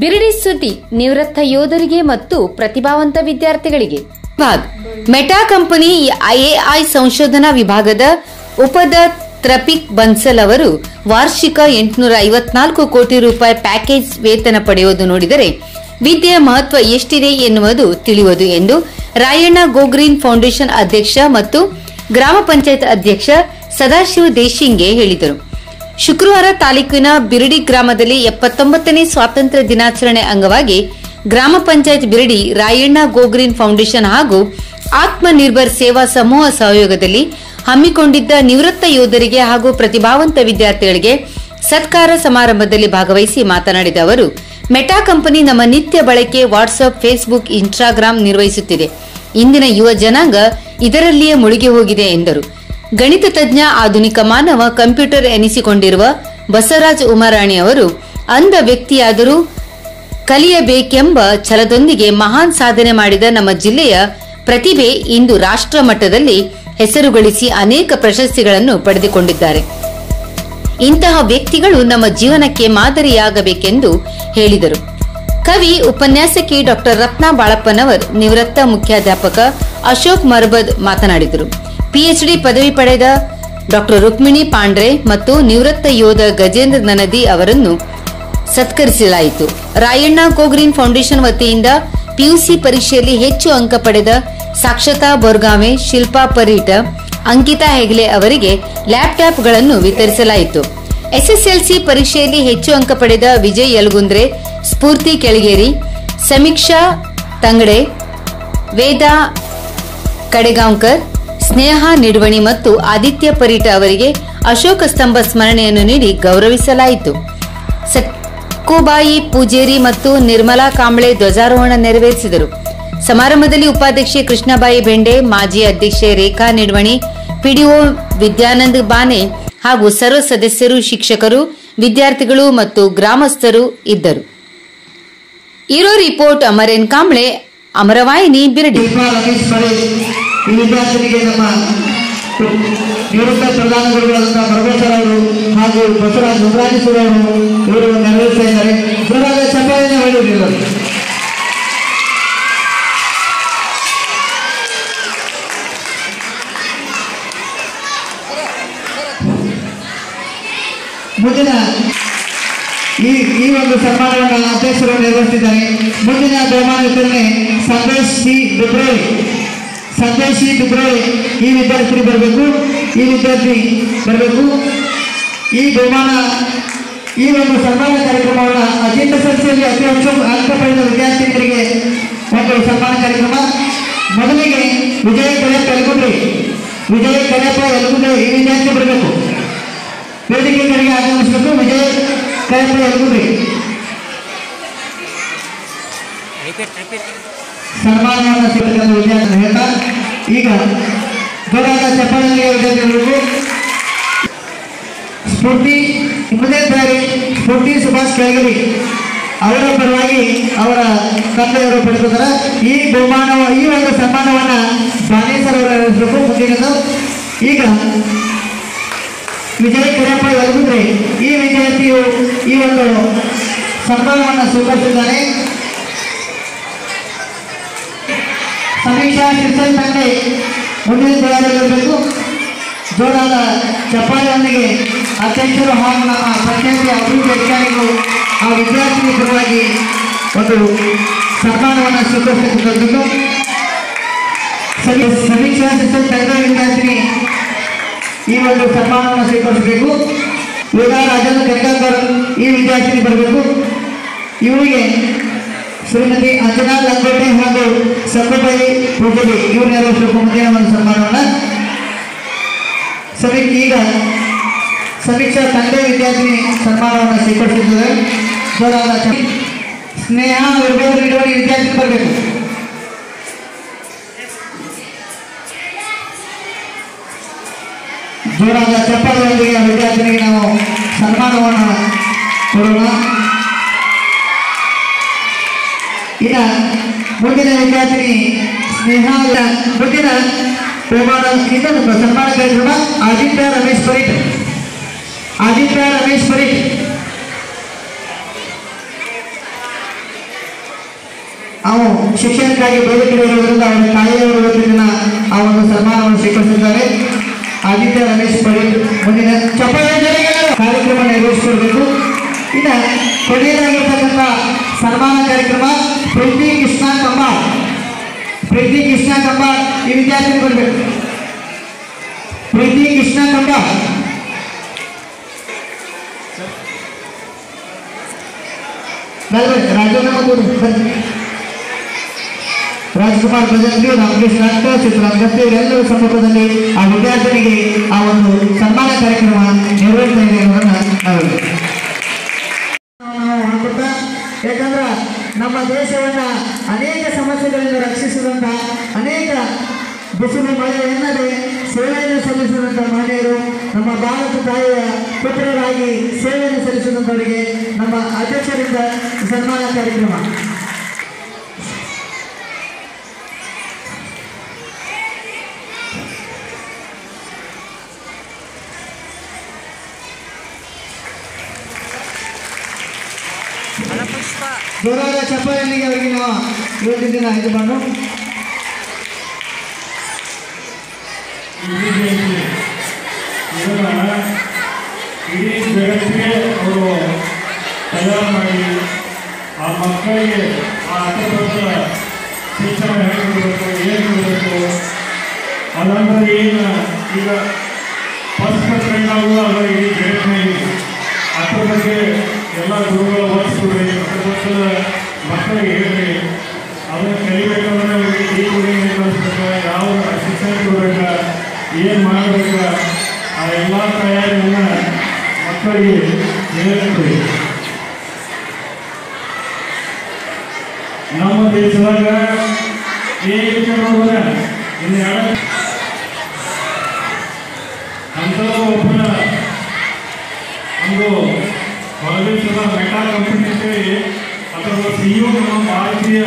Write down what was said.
ಬಿರಡಿ ಸುದ್ದಿ ನಿವೃತ್ತ ಯೋಧರಿಗೆ ಮತ್ತು ಪ್ರತಿಭಾವಂತ ವಿದ್ಯಾರ್ಥಿಗಳಿಗೆ. ಮೆಟಾ ಕಂಪನಿ ಐಎಐ ಸಂಶೋಧನಾ ವಿಭಾಗದ ಉಪದ ತ್ರಪಿಕ್ ಬನ್ಸಲ್ ಅವರು ವಾರ್ಷಿಕ 854 ಕೋಟಿ ರೂಪಾಯಿ ಪ್ಯಾಕೇಜ್ ವೇತನ ಪಡೆಯುವುದು ನೋಡಿದರೆ ವಿದ್ಯೆಯ ಮಹತ್ವ ಎಷ್ಟಿದೆ ಎನ್ನುವುದು ತಿಳಿಯುವುದು ಎಂದು ರಾಯಣ್ಣ ಗೋಗ್ರೀನ್ ಫೌಂಡೇಶನ್ ಅಧ್ಯಕ್ಷ ಮತ್ತು ಗ್ರಾಮ ಪಂಚಾಯತ್ ಅಧ್ಯಕ್ಷ ಸದಾಶಿವ ದೇಶಿಂಗೆ ಹೇಳಿದರು. ಶುಕ್ರವಾರ ತಾಲೂಕಿನ ಬಿರಡಿ ಗ್ರಾಮದಲ್ಲಿ 79ನೇ ಸ್ವಾತಂತ್ರ್ಯ ದಿನಾಚರಣೆ ಅಂಗವಾಗಿ ಗ್ರಾಮ ಪಂಚಾಯತ್ ಬಿರಡಿ, ರಾಯಣ್ಣ ಗೋಗ್ರೀನ್ ಫೌಂಡೇಶನ್ ಹಾಗೂ ಆತ್ಮ ನಿರ್ಭರ್ ಸೇವಾ ಸಮೂಹ ಸಹಯೋಗದಲ್ಲಿ ಹಮ್ಮಿಕೊಂಡಿದ್ದ ನಿವೃತ್ತ ಯೋಧರಿಗೆ ಹಾಗೂ ಪ್ರತಿಭಾವಂತ ವಿದ್ಯಾರ್ಥಿಗಳಿಗೆ ಸತ್ಕಾರ ಸಮಾರಂಭದಲ್ಲಿ ಭಾಗವಹಿಸಿ ಮಾತನಾಡಿದ ಅವರು, ಮೆಟಾ ಕಂಪನಿ ನಮ್ಮ ನಿತ್ಯ ಬಳಕೆ ವಾಟ್ಸ್ಆಪ್, ಫೇಸ್ಬುಕ್, ಇನ್ಸ್ಟಾಗ್ರಾಂ ನಿರ್ವಹಿಸುತ್ತಿದೆ. ಇಂದಿನ ಯುವ ಜನಾಂಗ ಇದರಲ್ಲಿಯೇ ಮುಳುಗಿ ಹೋಗಿದೆ ಎಂದರು. ಗಣಿತ ತಜ್ಞ, ಆಧುನಿಕ ಮಾನವ, ಕಂಪ್ಯೂಟರ್ ಎನಿಸಿಕೊಂಡಿರುವ ಬಸವರಾಜ್ ಉಮರಾಣಿ ಅವರು ಅಂಧ ವ್ಯಕ್ತಿಯಾದರೂ ಕಲಿಯಬೇಕೆಂಬ ಛಲದೊಂದಿಗೆ ಮಹಾನ್ ಸಾಧನೆ ಮಾಡಿದ ನಮ್ಮ ಜಿಲ್ಲೆಯ ಪ್ರತಿಭೆ ಇಂದು ರಾಷ್ಟ್ರ ಮಟ್ಟದಲ್ಲಿ ಹೆಸರು ಗಳಿಸಿ ಅನೇಕ ಪ್ರಶಸ್ತಿಗಳನ್ನು ಪಡೆದುಕೊಂಡಿದ್ದಾರೆ. ಇಂತಹ ವ್ಯಕ್ತಿಗಳು ನಮ್ಮ ಜೀವನಕ್ಕೆ ಮಾದರಿಯಾಗಬೇಕೆಂದು ಹೇಳಿದರು. ಕವಿ, ಉಪನ್ಯಾಸಕಿ ಡಾ ರತ್ನಾ ಬಾಳಪ್ಪನವರ್, ನಿವೃತ್ತ ಮುಖ್ಯಾಧ್ಯಾಪಕ ಅಶೋಕ್ ಮರ್ಬದ್ ಮಾತನಾಡಿದರು. ಪಿಎಚ್ಡಿ ಪದವಿ ಪಡೆದ ಡಾ ರುಕ್ಮಿಣಿ ಪಾಂಡ್ರೆ ಮತ್ತು ನಿವೃತ್ತ ಯೋಧ ಗಜೇಂದ್ರ ನನದಿ ಅವರನ್ನು ಸತ್ಕರಿಸಲಾಯಿತು. ರಾಯಣ್ಣ ಗೋಗ್ರೀನ್ ಫೌಂಡೇಶನ್ ವತಿಯಿಂದ ಪಿಯುಸಿ ಪರೀಕ್ಷೆಯಲ್ಲಿ ಹೆಚ್ಚು ಅಂಕ ಪಡೆದ ಸಾಕ್ಷತಾ ಬೋರ್ಗಾವೆ, ಶಿಲ್ಪಾ ಪರೀಟ, ಅಂಕಿತಾ ಹೆಗ್ಲೆ ಅವರಿಗೆ ಲ್ಯಾಪ್ಟಾಪ್ಗಳನ್ನು ವಿತರಿಸಲಾಯಿತು. ಎಸ್ಎಸ್ಎಲ್ಸಿ ಪರೀಕ್ಷೆಯಲ್ಲಿ ಹೆಚ್ಚು ಅಂಕ ಪಡೆದ ವಿಜಯ್ ಯಲಗುಂದ್ರೆ, ಸ್ಫೂರ್ತಿ ಕೆಳಗೇರಿ, ಸಮೀಕ್ಷಾ ತಂಗಡೆ, ವೇದಾ ಕಡೆಗಾಂವ್ಕರ್, ಸ್ನೇಹ ನಿಡ್ವಣಿ ಮತ್ತು ಆದಿತ್ಯ ಪರೀಟ ಅವರಿಗೆ ಅಶೋಕ ಸ್ತಂಭ ಸ್ಮರಣೆಯನ್ನು ನೀಡಿ ಗೌರವಿಸಲಾಯಿತು. ಸಕ್ಕುಬಾಯಿ ಪೂಜೇರಿ ಮತ್ತು ನಿರ್ಮಲಾ ಕಾಂಬ್ಳೆ ಧ್ವಜಾರೋಹಣ ನೆರವೇರಿಸಿದರು. ಸಮಾರಂಭದಲ್ಲಿ ಉಪಾಧ್ಯಕ್ಷೆ ಕೃಷ್ಣಬಾಯಿ ಬೆಂಡೆ, ಮಾಜಿ ಅಧ್ಯಕ್ಷೆ ರೇಖಾ ನಿಡ್ವಣಿ, ಪಿಡಿಒ ವಿದ್ಯಾನಂದ್ ಬಾನೆ ಹಾಗೂ ಸರ್ವ ಸದಸ್ಯರು, ಶಿಕ್ಷಕರು, ವಿದ್ಯಾರ್ಥಿಗಳು ಮತ್ತು ಗ್ರಾಮಸ್ಥರು ಇದ್ದರು. ಇರೋ ರಿಪೋರ್ಟ್ ಅಮರೇನ್ ಕಾಂಬ್ಳೆ, ಅಮರವಾಹಿನಿ, ಬಿರಡಿ. ಈ ವಿದ್ಯಾರ್ಥಿಗಳಿಗೆ ನಮ್ಮ ನಿವೃತ್ತ ಪ್ರಧಾನ ಗುರುಗಳಾದಂತಹ ಪರಮೇಶ್ವರ ಅವರು ಹಾಗೂ ಬಸವರಾಜ್ ಉಮರಾಣೀಶ್ವರ ಅವರು ಇವರು ನೆರವೇರಿಸ್ತಾ ಇದ್ದಾರೆ. ಜೋರಾದ ಚಪ್ಪಾಳೆಯನ್ನು ಹೊಡೆಯುವುದಿಲ್ಲ. ಮುಂದಿನ ಈ ಒಂದು ಸನ್ಮಾನವನ್ನು ಅಧ್ಯಕ್ಷರು ನಿರ್ವಹಿಸಿದ್ದಾರೆ. ಮುಂದಿನ ಬಹುಮಾನ ವಿತರಣೆ ಸಂದೇಶ್ ಸಿ ದುಬ್ರೋಳಿ ಈ ವಿದ್ಯಾರ್ಥಿ ಬರಬೇಕು. ಈ ಬಹುಮಾನ, ಈ ಒಂದು ಸನ್ಮಾನ ಕಾರ್ಯಕ್ರಮವನ್ನು ಅತ್ಯಂತ ಸಂಸ್ಥೆಯಲ್ಲಿ ಅತಿ ಹೆಚ್ಚು ಅಂಕ ಪಡೆದ ವಿದ್ಯಾರ್ಥಿನಿಯರಿಗೆ ಒಂದು ಸನ್ಮಾನ ಕಾರ್ಯಕ್ರಮ. ಮೊದಲಿಗೆ ವಿಜಯ ಕರೆಯಪ್ಪ ಯಲಗುಂದ್ರೆ ಈ ವಿದ್ಯಾರ್ಥಿ ಬರಬೇಕು. ವೇದಿಕೆ ಕಡೆಗೆ ಆಗಮಿಸಬೇಕು. ವಿಜಯ ಕರೆಯಪ್ಪ ಯಲಗುಂದ್ರೆ ಸನ್ಮಾನವನ್ನು ಸ್ವೀಕರಿಸಿದ ವಿದ್ಯಾರ್ಥಿ ಹೇಳ್ತಾ ಈಗ ಜೋರಾದ ಚಪ್ಪಾಳೆಗೆ ವಿದ್ಯಾರ್ಥಿಗಳು ಸ್ಫೂರ್ತಿ ಸುಭಾಷ್ ಕೆಳಗರಿ ಅವರ ಪರವಾಗಿ ಅವರ ತಂದೆಯವರು ಪಡೆದಿದ್ದಾರೆ. ಈ ಒಂದು ಸನ್ಮಾನವನ್ನು ಬಾನೇಶ್ವರ ಅವರು ನಡೆಸಬೇಕು. ಮುಂದಿನದು ಈಗ ವಿಜಯ ಕರೆಯಪ್ಪ ಯಲಗುಂದ್ರೆ ಈ ವಿದ್ಯಾರ್ಥಿಯು ಈ ಒಂದು ಸನ್ಮಾನವನ್ನು ಸ್ವೀಕರಿಸಿದ್ದಾರೆ. ಸಮೀಕ್ಷಾ ಶಿರ್ಸಲ್ ತಂದೆ ಮುಂದಿನ ತಯಾರಿಯಾಗಬೇಕು. ಜೋರಾದ ಚಪ್ಪಾಳೆಯೊಂದಿಗೆ ಅಧ್ಯಕ್ಷರು ಹಾಗೂ ನಮ್ಮ ಪಂಚಾಯತಿ ಅಭಿವೃದ್ಧಿ ಅಧಿಕಾರಿಗಳು ಆ ವಿದ್ಯಾರ್ಥಿ ಪರವಾಗಿ ಒಂದು ಸನ್ಮಾನವನ್ನು ಸ್ವೀಕರಿಸಬೇಕು. ಸಮೀಕ್ಷಾ ಶಿರ್ಸಲ್ ತಂದೆ ವಿದ್ಯಾರ್ಥಿನಿ ಈ ಒಂದು ಸನ್ಮಾನವನ್ನು ಸ್ವೀಕರಿಸಬೇಕು. ವೇದಾ ರಾಜೇಂದ್ರ ಕನಕಾಂಕರ್ ಈ ವಿದ್ಯಾರ್ಥಿನಿ ಬರಬೇಕು. ಇವರಿಗೆ ಶ್ರೀಮತಿ ಅಂಜನಾ ಲಂಗೋಟೆ ಹಾಗೂ ಸಕ್ಕುಬಾಯಿ ಪೂಜಲಿ ಇವರು ನೆರವೇರಿಸಬೇಕು. ಮುಂದಿನ ಒಂದು ಸನ್ಮಾನವನ್ನು ಈಗ ಸಮೀಕ್ಷಾ ತಂದೆ ವಿದ್ಯಾರ್ಥಿನಿ ಸನ್ಮಾನವನ್ನು ಸ್ವೀಕರಿಸಿದ್ದಾರೆ. ಜೋರಾದ ಸ್ನೇಹ ನಿಡುವಳಿ ವಿದ್ಯಾರ್ಥಿ ಬರಬೇಕು. ಜೋರಾದ ಚಪ್ಪಾಳೆಯೊಂದಿಗೆ ವಿದ್ಯಾರ್ಥಿನಿಗೆ ನಾವು ಸನ್ಮಾನವನ್ನು ಕೊಡೋಣ. ಇನ್ನ ಮುಂದಿನ ವಿದ್ಯಾರ್ಥಿನಿ ಸ್ನೇಹ. ಮುಂದಿನ ಇನ್ನೊಂದು ಸನ್ಮಾನ ಕಾರ್ಯಕ್ರಮ ಆದಿತ್ಯ ರಮೇಶ್ ಪರೀಟ್. ಅವು ಶಿಕ್ಷಣಕ್ಕಾಗಿ ಬೇರೆ ಕಡೆ ಇರುವುದರಿಂದ ಅವರ ತಾಯಿಯವರು ಇವತ್ತಿನ ಆ ಒಂದು ಸನ್ಮಾನವನ್ನು ಸ್ವೀಕರಿಸಿದ್ದಾರೆ. ಆದಿತ್ಯ ರಮೇಶ್ ಪಡೇಲ್ ಮುಂದಿನ ಕಾರ್ಯಕ್ರಮ ನಿರ್ವಹಿಸಿಕೊಳ್ಬೇಕು. ಇನ್ನು ಕೊನೆಯದಾಗಿರ್ತಕ್ಕಂಥ ಸನ್ಮಾನ ಕಾರ್ಯಕ್ರಮ ಪ್ರೀತಿ ಕೃಷ್ಣ ಕಂಬಾಳ್ ಈ ವಿದ್ಯಾರ್ಥಿ ಬರಬೇಕು. ಪ್ರೀತಿ ಕೃಷ್ಣ ಕಂಬಾಳ್ ರಾಜ್ಕುಮಾರ್ ಭಜಂತ್ರಿ, ರಾಮಕೃಷ್ಣ ಡಾಕ್ಟರ್, ಸಿದ್ದರಾಮ್ ಗಸ್ತಿ ಇವರೆಲ್ಲರ ಸಮ್ಮುಖದಲ್ಲಿ ಆ ವಿದ್ಯಾರ್ಥಿನಿಗೆ ಆ ಒಂದು ಸನ್ಮಾನ ಕಾರ್ಯಕ್ರಮ ನಿರ್ವಹಿಸ್ತಾ ಇದೆ ಅನ್ನೋದನ್ನ ನಾವು ಹಾಕುತ್ತಾ, ಯಾಕಂದ್ರೆ ನಮ್ಮ ದೇಶವನ್ನ ಅನೇಕ ಸಮಸ್ಯೆಗಳಿಂದ ರಕ್ಷಿಸಿದಂತ ಅನೇಕ ಬಿಸಿಲು ಮಳೆ ಎನ್ನದೆ ಸೇವೆಯನ್ನು ಸಲ್ಲಿಸಿದಂಥ ಮಹನೀಯರು ನಮ್ಮ ಭಾರತ ತಾಯಿಯ ಪುತ್ರರಾಗಿ ಸೇವೆಯನ್ನು ಸಲ್ಲಿಸಿದಂಥವರಿಗೆ ನಮ್ಮ ಅಧ್ಯಕ್ಷರಿಂದ ಸನ್ಮಾನ ಕಾರ್ಯಕ್ರಮ. ಜೋರಾದ ಚಪ್ಪಾಳೆಯೊಂದಿಗೆ ಅವರಿಗೆ ನಾವು ಇವತ್ತಿನ ದಿನ ಇದು ಮಾಡು. ಇಡೀ ಜಗತ್ತಿಗೆ ಅವರು ತಯಾರು ಮಾಡಿ ಆ ಮಕ್ಕಳಿಗೆ ಆ ಅರ್ಥಪತ್ರ ಶಿಕ್ಷಣ ಹೇಗೆ ಕೊಡಬೇಕು, ಏನು ಕೊಡಬೇಕು, ಅದಂದ್ರೆ ಏನು ಈಗ ಫಸ್ಟ್ ಟ್ರೆಂಡ್ ಆಗುವ ಅಲ್ಲ ಇಡೀ ಜಗತ್ತಿನಲ್ಲಿ ಅದ್ರ ಬಗ್ಗೆ ಎಲ್ಲ ಗುರುಗಳು ಓದಿಸ್ಕೊಡ್ರಿ, ಅರ್ಥಪತ್ರದ ಮಕ್ಕಳಿಗೆ ಹೇಳ್ರಿ, ಅದನ್ನು ಕಲಿಬೇಕಂದ್ರೆ ಅವರಿಗೆ ಈ ಗುರಿಯನ್ನು ಕಲಿಸ್ಬೇಕು, ಯಾವ ಶಿಕ್ಷಣ ಕೊಡ್ಬೇಕು, ಏನು ಮಾಡಬೇಕು, ಆ ಎಲ್ಲ ತಯಾರಿಯನ್ನು ಮಕ್ಕಳಿಗೆ ಹೇಳ್ರಿ. ನಮ್ಮ ದೇಶದಾಗ ಏನಕ್ಕೆ ನೋಡಿದ್ರೆ ಇನ್ನು ಅಂತ ಒಬ್ಬನ ಒಂದು ಹೊರದೇಶದ ಮೆಟಾ ಕಂಪನಿ ಅಂತೇಳಿ ಅದರ CEO ನಮ್ಮ ಭಾರತೀಯ